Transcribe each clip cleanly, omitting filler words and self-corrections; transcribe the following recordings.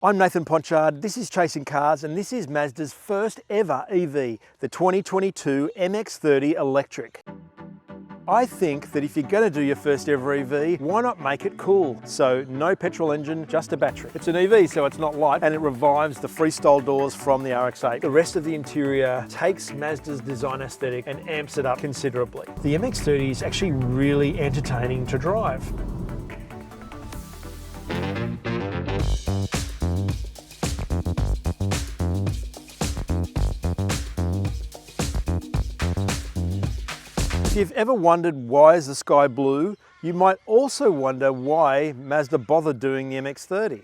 I'm Nathan Ponchard, this is Chasing Cars, and this is Mazda's first ever EV, the 2022 MX-30 Electric. I think that if you're going to do your first ever EV, why not make it cool? So no petrol engine, just a battery. It's an EV, so it's not light, and it revives the freestyle doors from the RX-8. The rest of the interior takes Mazda's design aesthetic and amps it up considerably. The MX-30 is actually really entertaining to drive. If you've ever wondered why is the sky blue, you might also wonder why Mazda bothered doing the MX-30.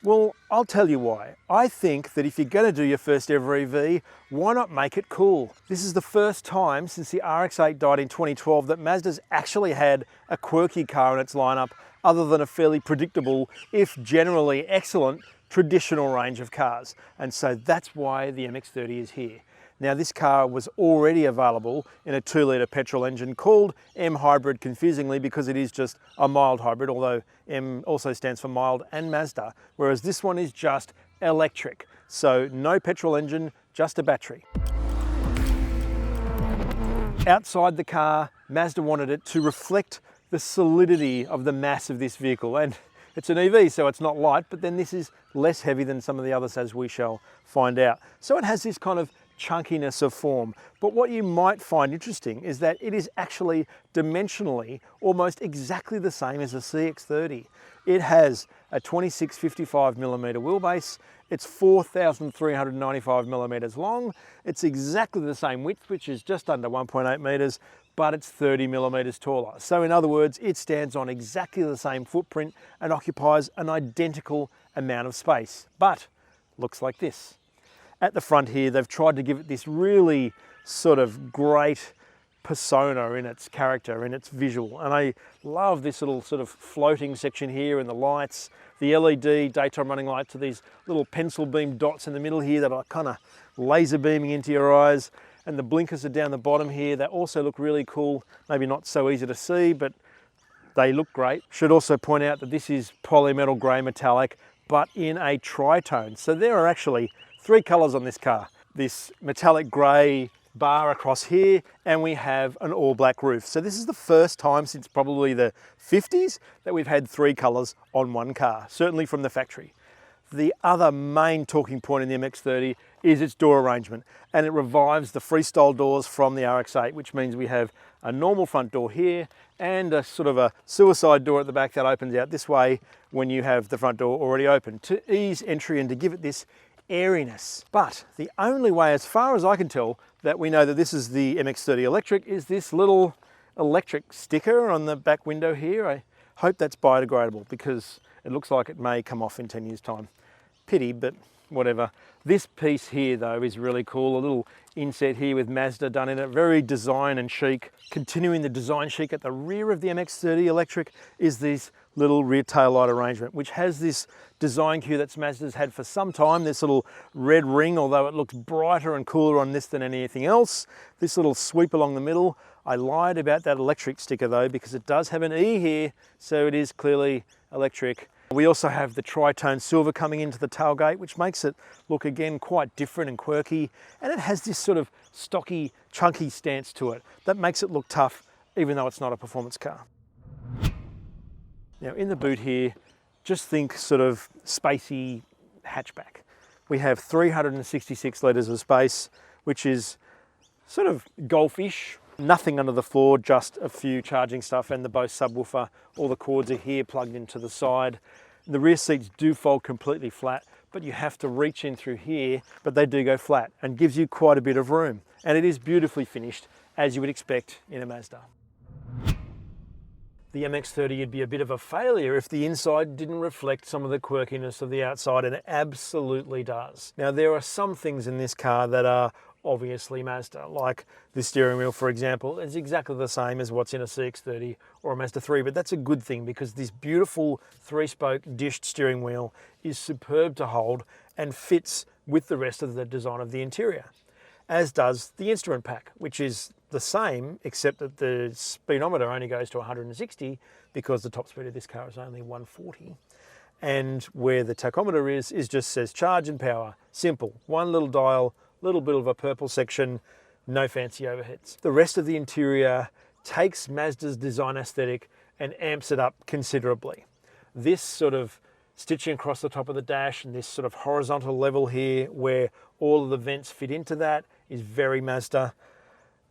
Well, I'll tell you why. I think that if you're going to do your first ever EV, why not make it cool? This is the first time since the RX-8 died in 2012 that Mazda's actually had a quirky car in its lineup other than a fairly predictable, if generally excellent, traditional range of cars. And so that's why the MX-30 is here. Now this car was already available in a 2-litre petrol engine called M Hybrid, confusingly because it is just a mild hybrid, although M also stands for mild and Mazda, whereas this one is just electric. So no petrol engine, just a battery. Outside the car, Mazda wanted it to reflect the solidity of the mass of this vehicle, and it's an EV, so it's not light, but then this is less heavy than some of the others, as we shall find out. So it has this kind of chunkiness of form. But what you might find interesting is that it is actually dimensionally almost exactly the same as a CX-30. It has a 2655mm wheelbase, it's 4,395mm long, it's exactly the same width, which is just under 1.8 meters, but it's 30mm taller. So in other words, it stands on exactly the same footprint and occupies an identical amount of space, but looks like this. At the front here, they've tried to give it this really sort of great persona in its character, in its visual. And I love this little sort of floating section here and the lights, the LED daytime running lights are these little pencil beam dots in the middle here that are kind of laser beaming into your eyes. And the blinkers are down the bottom here. They also look really cool. Maybe not so easy to see, but they look great. Should also point out that this is polymetal grey metallic, but in a tritone. So there are actually 3 colours on this car. This metallic grey bar across here, and we have an all black roof. So this is the first time since probably the 50s that we've had 3 colours on one car, certainly from the factory. The other main talking point in the MX-30 is its door arrangement, and it revives the freestyle doors from the RX-8, which means we have a normal front door here and a sort of a suicide door at the back that opens out this way when you have the front door already open to ease entry and to give it this airiness. But the only way, as far as I can tell, that we know that this is the MX-30 Electric is this little electric sticker on the back window here. I hope that's biodegradable because it looks like it may come off in 10 years' time. Pity, but whatever. This piece here though is really cool. A little inset here with Mazda done in it, very design and chic. Continuing the design chic at the rear of the MX-30 Electric is this little rear tail light arrangement, which has this design cue that's Mazda's had for some time, this little red ring, although it looks brighter and cooler on this than anything else. This little sweep along the middle. I lied about that electric sticker though, because it does have an E here, so it is clearly electric. We also have the tritone silver coming into the tailgate, which makes it look again quite different and quirky, and it has this sort of stocky, chunky stance to it that makes it look tough, even though it's not a performance car. Now in the boot here, just think sort of spacey hatchback. We have 366 litres of space, which is sort of golf-ish. Nothing under the floor, just a few charging stuff and the Bose subwoofer. All the cords are here plugged into the side. The rear seats do fold completely flat, but you have to reach in through here, but they do go flat and gives you quite a bit of room. And it is beautifully finished, as you would expect in a Mazda. The MX-30 would be a bit of a failure if the inside didn't reflect some of the quirkiness of the outside, and it absolutely does. Now there are some things in this car that are obviously Mazda, like the steering wheel, for example, is exactly the same as what's in a CX-30 or a Mazda 3, but that's a good thing because this beautiful 3-spoke dished steering wheel is superb to hold and fits with the rest of the design of the interior, as does the instrument pack, which is the same except that the speedometer only goes to 160 because the top speed of this car is only 140. and where the tachometer is just says charge and power. Simple, one little dial, little bit of a purple section, no fancy overheads. The rest of the interior takes Mazda's design aesthetic and amps it up considerably. This sort of stitching across the top of the dash and this sort of horizontal level here where all of the vents fit into that is very Mazda,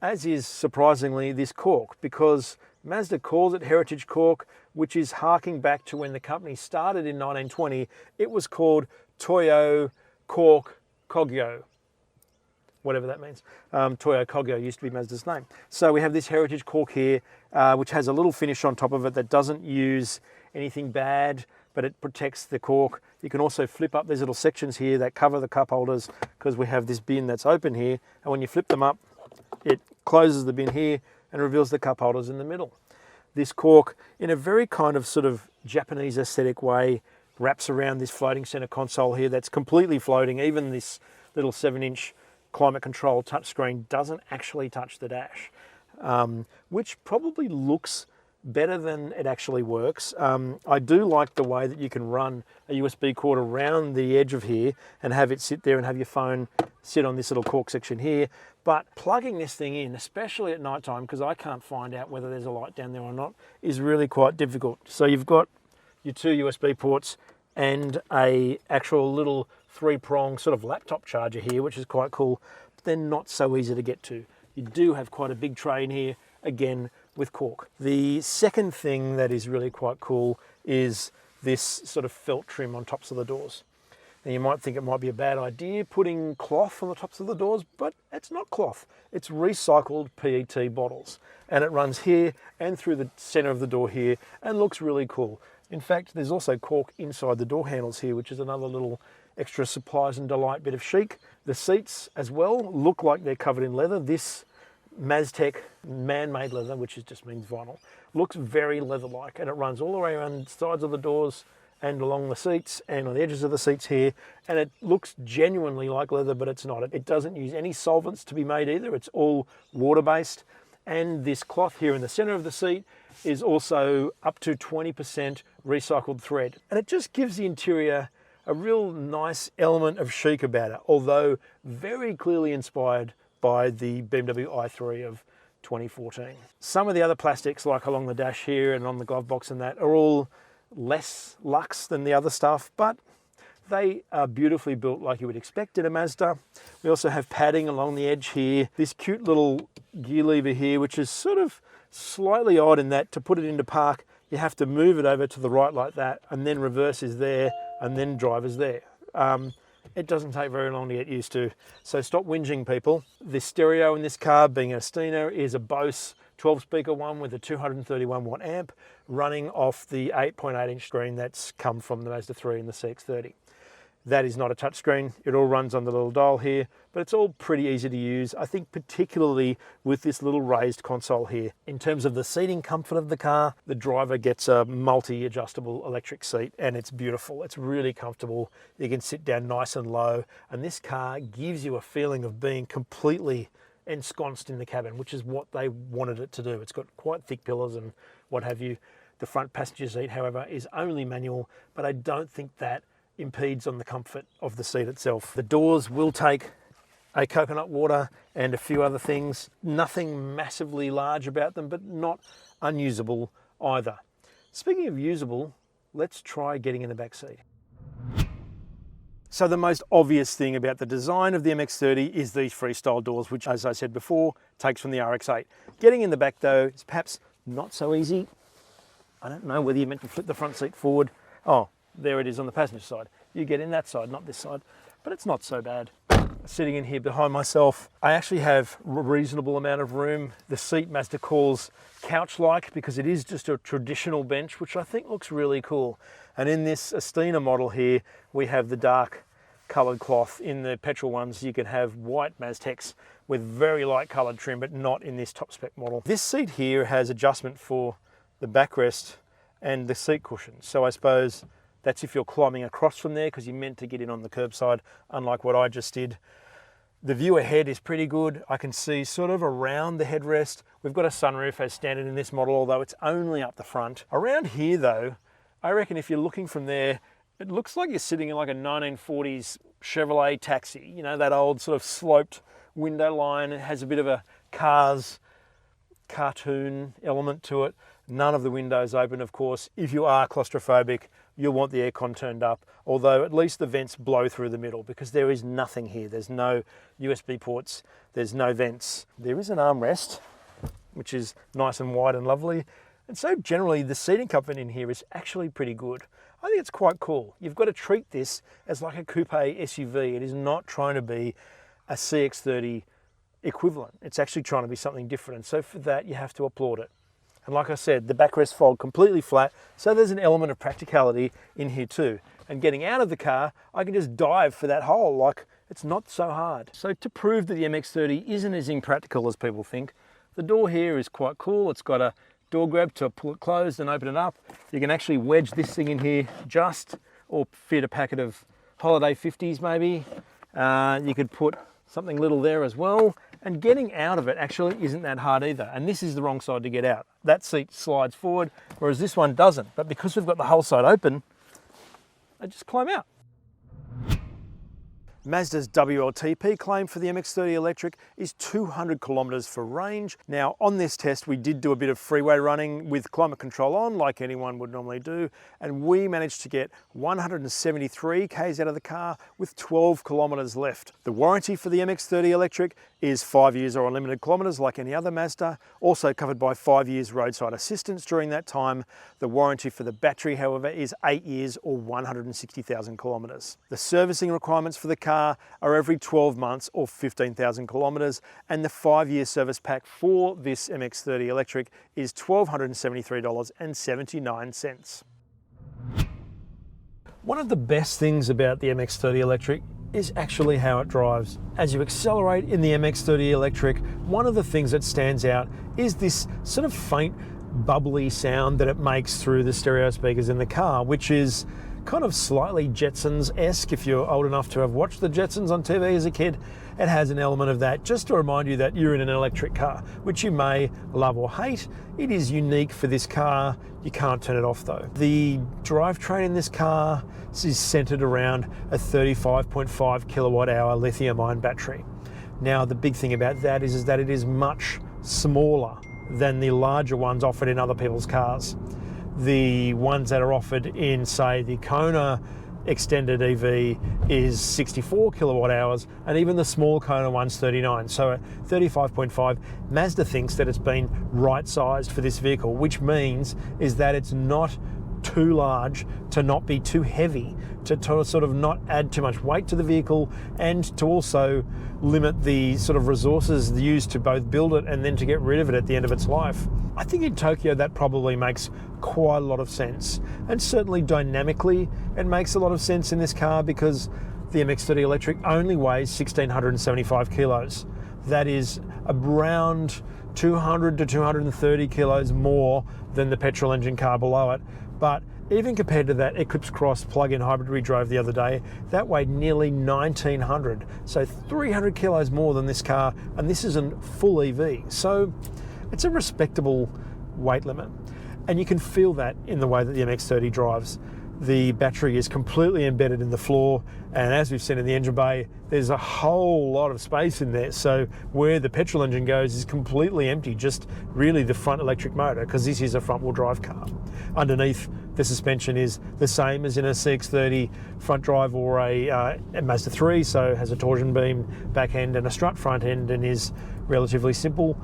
as is surprisingly this cork, because Mazda calls it heritage cork, which is harking back to when the company started in 1920. It was called Toyo Cork Kogyo, whatever that means. Toyo Kogyo used to be Mazda's name. So we have this heritage cork here, which has a little finish on top of it that doesn't use anything bad, but it protects the cork. You can also flip up these little sections here that cover the cup holders, because we have this bin that's open here, and when you flip them up, it closes the bin here and reveals the cup holders in the middle. This cork, in a very kind of sort of Japanese aesthetic way, wraps around this floating center console here that's completely floating. Even this little 7-inch climate control touchscreen doesn't actually touch the dash, which probably looks better than it actually works. I do like the way that you can run a USB cord around the edge of here and have it sit there and have your phone sit on this little cork section here. But plugging this thing in, especially at night time, because I can't find out whether there's a light down there or not, is really quite difficult. So you've got your 2 USB ports and a actual little 3-prong sort of laptop charger here, which is quite cool, but they're not so easy to get to. You do have quite a big tray in here, again, with cork. The second thing that is really quite cool is this sort of felt trim on tops of the doors. Now you might think it might be a bad idea putting cloth on the tops of the doors, but it's not cloth. It's recycled PET bottles, and it runs here and through the center of the door here and looks really cool. In fact, there's also cork inside the door handles here, which is another little extra surprise and delight bit of chic. The seats as well look like they're covered in leather. This Maztec man-made leather, which just means vinyl, looks very leather-like, and it runs all the way around the sides of the doors and along the seats and on the edges of the seats here, and it looks genuinely like leather, but it's not. It doesn't use any solvents to be made either. It's all water-based, and this cloth here in the center of the seat is also up to 20% recycled thread, and it just gives the interior a real nice element of chic about it, although very clearly inspired by the BMW i3 of 2014. Some of the other plastics, like along the dash here and on the glove box and that, are all less luxe than the other stuff, but they are beautifully built like you would expect in a Mazda. We also have padding along the edge here, this cute little gear lever here, which is sort of slightly odd in that to put it into park, you have to move it over to the right like that, and then reverse is there, and then drive is there. It doesn't take very long to get used to, so stop whinging, people. The stereo in this car, being an Astina, is a Bose 12-speaker one with a 231 watt amp running off the 8.8-inch screen that's come from the Mazda 3 and the CX-30. That is not a touchscreen. It all runs on the little dial here, but it's all pretty easy to use. I think particularly with this little raised console here. In terms of the seating comfort of the car, the driver gets a multi-adjustable electric seat, and it's beautiful. It's really comfortable. You can sit down nice and low, and this car gives you a feeling of being completely ensconced in the cabin, which is what they wanted it to do. It's got quite thick pillars and what have you. The front passenger seat, however, is only manual, but I don't think that impedes on the comfort of the seat itself. The doors will take a coconut water and a few other things. Nothing massively large about them, but not unusable either. Speaking of usable, let's try getting in the back seat. So the most obvious thing about the design of the MX-30 is these freestyle doors, which, as I said before, takes from the RX-8. Getting in the back though is perhaps not so easy. I don't know whether you're meant to flip the front seat forward. Oh, there it is on the passenger side. You get in that side, not this side, but it's not so bad. Sitting in here behind myself, I actually have a reasonable amount of room. The seat Mazda calls couch-like because it is just a traditional bench, which I think looks really cool. And in this Astina model here, we have the dark coloured cloth. In the petrol ones, you can have white Maztecs with very light coloured trim, but not in this top spec model. This seat here has adjustment for the backrest and the seat cushion. So I suppose that's if you're climbing across from there because you're meant to get in on the curbside, unlike what I just did. The view ahead is pretty good. I can see sort of around the headrest. We've got a sunroof as standard in this model, although it's only up the front. Around here though, I reckon if you're looking from there It looks like you're sitting in like a 1940s Chevrolet taxi, you know, that old sort of sloped window line. It has a bit of a Cars cartoon element to it. None of the windows open, of course. If you are claustrophobic, you'll want the aircon turned up, although at least the vents blow through the middle because there is nothing here. There's no USB ports, there's no vents. There is an armrest, which is nice and wide and lovely. And so generally the seating comfort in here is actually pretty good. I think it's quite cool. You've got to treat this as like a coupe SUV. It is not trying to be a CX-30 equivalent. It's actually trying to be something different. And so for that, you have to applaud it. And like I said, the backrest fold completely flat. So there's an element of practicality in here too. And getting out of the car, I can just dive for that hole. Like, it's not so hard. So to prove that the MX-30 isn't as impractical as people think, the door here is quite cool. It's got a door grab to pull it closed and open it up. You can actually wedge this thing in here or fit a packet of Holiday 50s maybe. You could put something little there as well. And getting out of it actually isn't that hard either. And this is the wrong side to get out. That seat slides forward, whereas this one doesn't. But because we've got the whole side open, I just climb out. Mazda's WLTP claim for the MX-30 electric is 200 kilometers for range. Now on this test we did do a bit of freeway running with climate control on, like anyone would normally do, and we managed to get 173 k's out of the car with 12 kilometers left. The warranty for the MX-30 electric is 5 years or unlimited kilometers like any other Mazda, also covered by 5 years roadside assistance during that time. The warranty for the battery, however, is 8 years or 160,000 kilometers. The servicing requirements for the car are every 12 months or 15,000 kilometers, and the 5-year service pack for this MX-30 electric is $1,273.79. One of the best things about the MX-30 electric is actually how it drives. As you accelerate in the MX-30 electric, one of the things that stands out is this sort of faint bubbly sound that it makes through the stereo speakers in the car, which is kind of slightly Jetsons-esque. If you're old enough to have watched the Jetsons on TV as a kid, it has an element of that, just to remind you that you're in an electric car, which you may love or hate. It is unique for this car. You can't turn it off though. The drivetrain in this car is centered around a 35.5 kilowatt hour lithium-ion battery. Now the big thing about that is that it is much smaller than the larger ones offered in other people's cars. The ones that are offered in, say, the Kona extended EV is 64 kilowatt hours, and even the small Kona one's 39. So at 35.5, Mazda thinks that it's been right-sized for this vehicle, which means is that it's not too large to not be too heavy, to sort of not add too much weight to the vehicle, and to also limit the sort of resources used to both build it and then to get rid of it at the end of its life. I think in Tokyo that probably makes quite a lot of sense, and certainly dynamically it makes a lot of sense in this car because the MX-30 electric only weighs 1,675 kilos. That is around 200 to 230 kilos more than the petrol engine car below it. But even compared to that Eclipse Cross plug-in hybrid we drove the other day, that weighed nearly 1,900, so 300 kilos more than this car, and this is a full EV. So it's a respectable weight limit. And you can feel that in the way that the MX-30 drives. The battery is completely embedded in the floor, and as we've seen in the engine bay, there's a whole lot of space in there. So where the petrol engine goes is completely empty, just really the front electric motor, because this is a front-wheel drive car. Underneath, the suspension is the same as in a CX-30 front drive or a Mazda 3, so has a torsion beam back end and a strut front end and is relatively simple,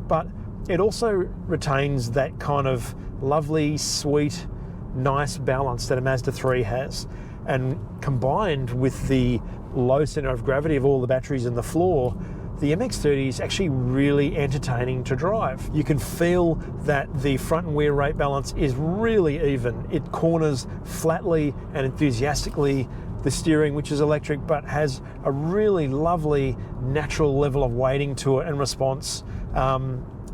but it also retains that kind of lovely, sweet, nice balance that a Mazda 3 has, and combined with the low center of gravity of all the batteries in the floor, the MX-30 is actually really entertaining to drive. You can feel that the front and rear rate balance is really even. It corners flatly and enthusiastically. The steering, which is electric but has a really lovely natural level of weighting to it and response.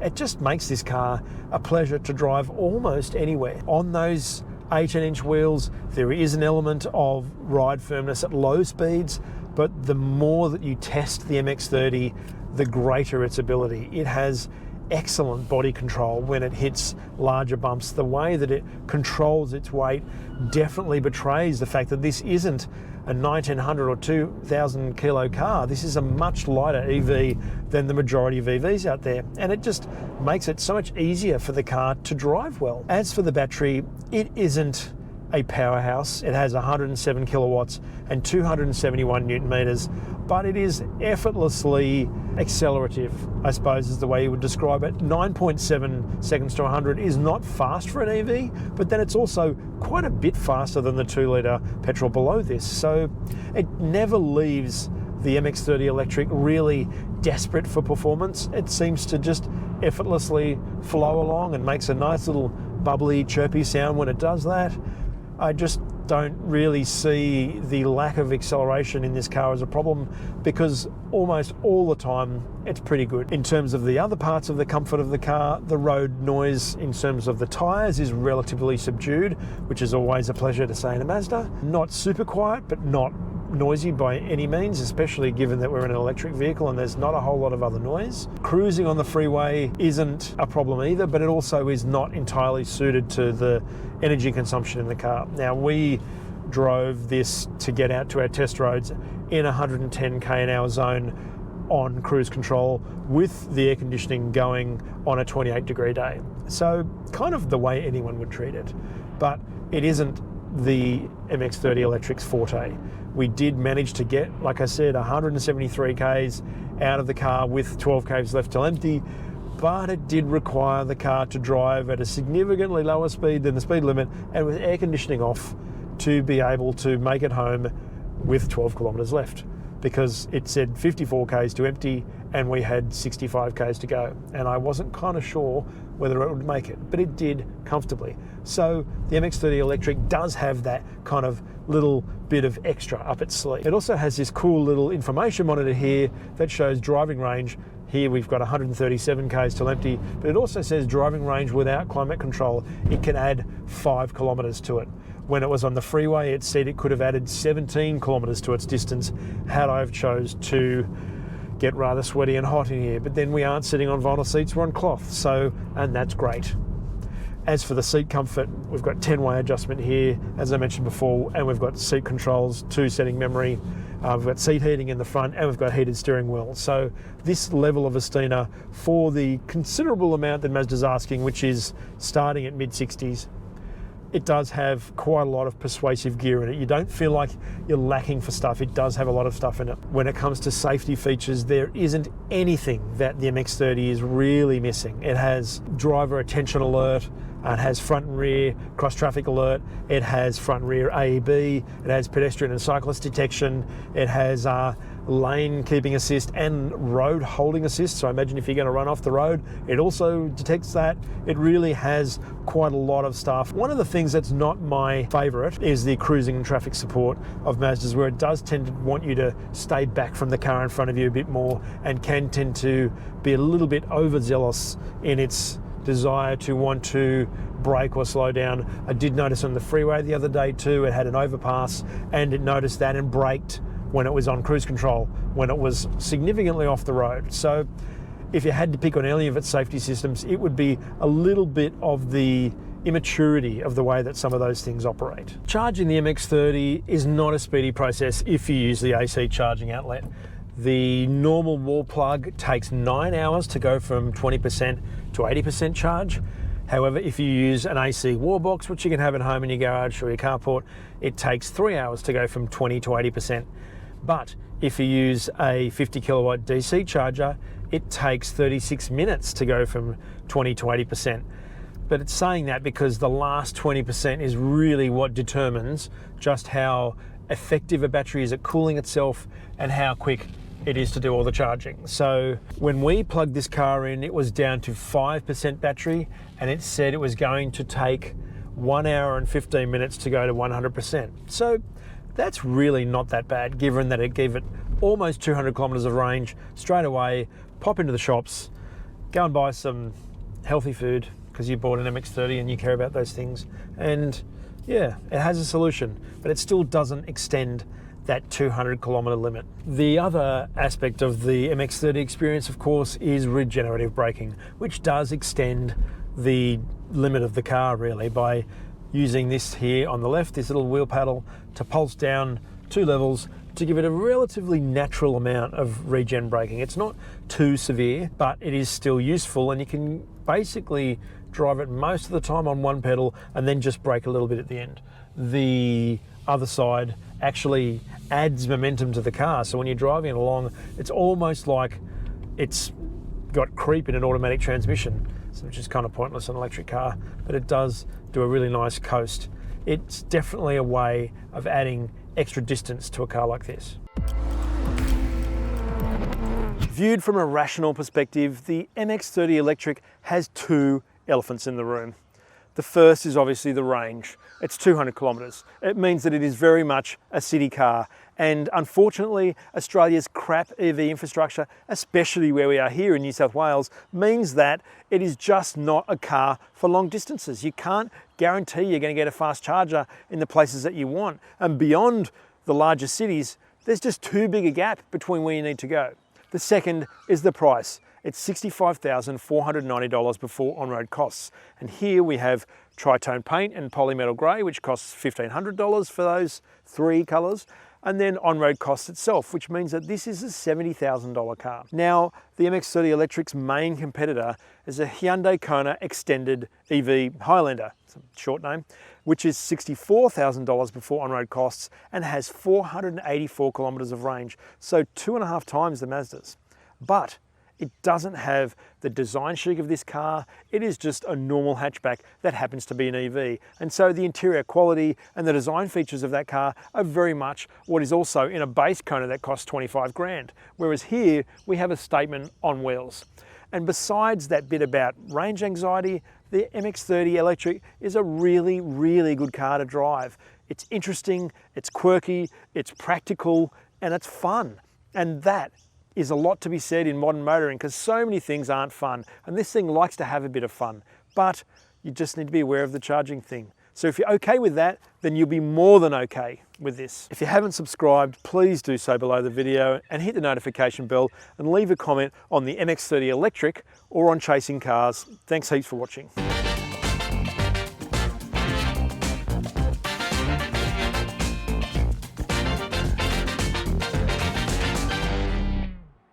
It just makes this car a pleasure to drive almost anywhere. On those 18-inch wheels, there is an element of ride firmness at low speeds, but the more that you test the MX-30, the greater its ability. It has excellent body control when it hits larger bumps. The way that it controls its weight definitely betrays the fact that this isn't a 1900 or 2000 kilo car. This is a much lighter EV than the majority of EVs out there, and it just makes it so much easier for the car to drive well. As for the battery, it isn't a powerhouse. It has 107 kilowatts and 271 newton meters, but it is effortlessly accelerative, I suppose is the way you would describe it. 9.7 seconds to 100 is not fast for an EV, but then it's also quite a bit faster than the 2-litre petrol below this. So it never leaves the MX-30 electric really desperate for performance. It seems to just effortlessly flow along and makes a nice little bubbly, chirpy sound when it does that. I just don't really see the lack of acceleration in this car as a problem, because almost all the time it's pretty good. In terms of the other parts of the comfort of the car, the road noise in terms of the tyres is relatively subdued, which is always a pleasure to say in a Mazda. Not super quiet, but not noisy by any means, especially given that we're in an electric vehicle and there's not a whole lot of other noise. Cruising on the freeway isn't a problem either, but it also is not entirely suited to the energy consumption in the car. Now, we drove this to get out to our test roads in 110 km/h zone on cruise control with the air conditioning going on a 28-degree day. So kind of the way anyone would treat it, but it isn't the MX-30 Electric's forte. We did manage to get, like I said, 173 k's out of the car with 12 k's left till empty, but it did require the car to drive at a significantly lower speed than the speed limit and with air conditioning off to be able to make it home with 12 kilometres left, because it said 54 k's to empty and we had 65 k's to go, and I wasn't kind of sure whether it would make it, but it did comfortably. So the MX-30 Electric does have that kind of little bit of extra up its sleeve. It also has this cool little information monitor here that shows driving range. Here we've got 137 k's till empty, but it also says driving range without climate control. It can add 5 kilometres to it. When it was on the freeway, it said it could have added 17 kilometres to its distance had I have chose to get rather sweaty and hot in here. But then we aren't sitting on vinyl seats, we're on cloth, and that's great. As for the seat comfort, we've got 10-way adjustment here, as I mentioned before, and we've got seat controls, 2-setting memory, we've got seat heating in the front, and we've got heated steering wheel. So this level of Astina, for the considerable amount that Mazda's asking, which is starting at mid-60s, it does have quite a lot of persuasive gear in it. You don't feel like you're lacking for stuff. It does have a lot of stuff in it. When it comes to safety features, there isn't anything that the MX-30 is really missing. It has driver attention alert, it has front and rear cross traffic alert, it has front and rear AEB, it has pedestrian and cyclist detection, it has lane keeping assist and road holding assist. So I imagine if you're going to run off the road, it also detects that. It really has quite a lot of stuff. One of the things that's not my favorite is the cruising and traffic support of Mazdas, where it does tend to want you to stay back from the car in front of you a bit more and can tend to be a little bit overzealous in its desire to want to brake or slow down. I did notice on the freeway the other day too, it had an overpass and it noticed that and braked when it was on cruise control, when it was significantly off the road. So if you had to pick on any of its safety systems, it would be a little bit of the immaturity of the way that some of those things operate. Charging the MX-30 is not a speedy process if you use the AC charging outlet. The normal wall plug takes 9 hours to go from 20% to 80% charge. However, if you use an AC wall box, which you can have at home in your garage or your carport, it takes 3 hours to go from 20 to 80%. But if you use a 50 kilowatt DC charger, it takes 36 minutes to go from 20 to 80%. But it's saying that because the last 20% is really what determines just how effective a battery is at cooling itself and how quick it is to do all the charging. So when we plugged this car in, it was down to 5% battery, and it said it was going to take 1 hour and 15 minutes to go to 100%. So that's really not that bad, given that it gave it almost 200 kilometers of range straight away. Pop into the shops, go and buy some healthy food because you bought an MX-30 and you care about those things. And yeah, it has a solution, but it still doesn't extend that 200-kilometre limit. The other aspect of the MX-30 experience, of course, is regenerative braking, which does extend the limit of the car really by using this here on the left, this little wheel paddle, to pulse down 2 levels to give it a relatively natural amount of regen braking. It's not too severe, but it is still useful, and you can basically drive it most of the time on one pedal and then just brake a little bit at the end. The other side actually adds momentum to the car, so when you're driving it along, it's almost like it's got creep in an automatic transmission, which is kind of pointless in an electric car, but it does do a really nice coast. It's definitely a way of adding extra distance to a car like this. Viewed from a rational perspective, the MX-30 Electric has 2 elephants in the room. The first is obviously the range. It's 200 kilometres. It means that it is very much a city car, and unfortunately Australia's crap EV infrastructure, especially where we are here in New South Wales, means that it is just not a car for long distances. You can't guarantee you're going to get a fast charger in the places that you want, and beyond the larger cities there's just too big a gap between where you need to go. The second is the price. It's $65,490 before on-road costs. And here we have tritone paint and polymetal grey, which costs $1,500 for those 3 colours, and then on-road costs itself, which means that this is a $70,000 car. Now, the MX-30 Electric's main competitor is a Hyundai Kona extended EV Highlander, it's a short name, which is $64,000 before on-road costs and has 484 kilometres of range, so 2.5 times the Mazda's. But it doesn't have the design chic of this car. It is just a normal hatchback that happens to be an EV. And so the interior quality and the design features of that car are very much what is also in a base Kona that costs 25 grand. Whereas here we have a statement on wheels. And besides that bit about range anxiety, the MX-30 Electric is a really, really good car to drive. It's interesting, it's quirky, it's practical, and it's fun. And that is a lot to be said in modern motoring, because so many things aren't fun, and this thing likes to have a bit of fun, but you just need to be aware of the charging thing. So if you're okay with that, then you'll be more than okay with this. If you haven't subscribed, please do so below the video and hit the notification bell and leave a comment on the MX-30 Electric or on chasing cars. Thanks heaps for watching.